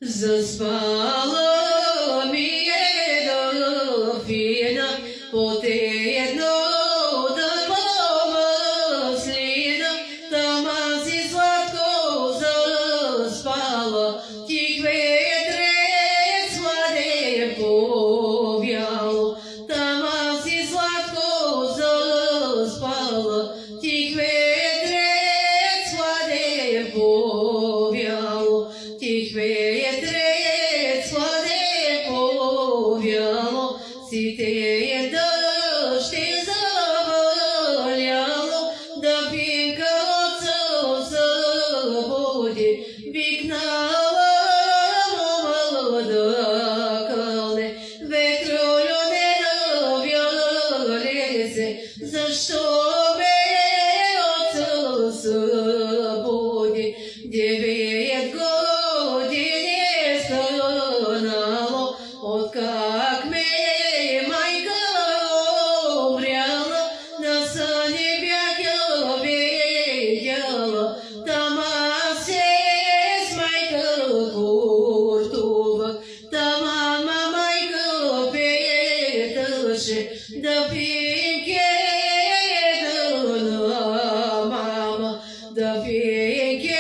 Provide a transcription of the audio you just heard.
Заспала ми една фина, потеедно да помаслина, тама си сладко заспала, тих ветрец сладе повяло, тама си сладко заспала, тих ветрец сладе повяло, тих ветрец сладе повяло, ситеє дощ и заваляло, да фінка оцо забуде, вікнала молода кале, ветролю не нав'ялися, за що ме оцо забуде, дев'ять годин не стонало, от как ме майка умряла, на сане бях я видела, тама се с майка куртува, тама майка петаше, да финке да мама, да финке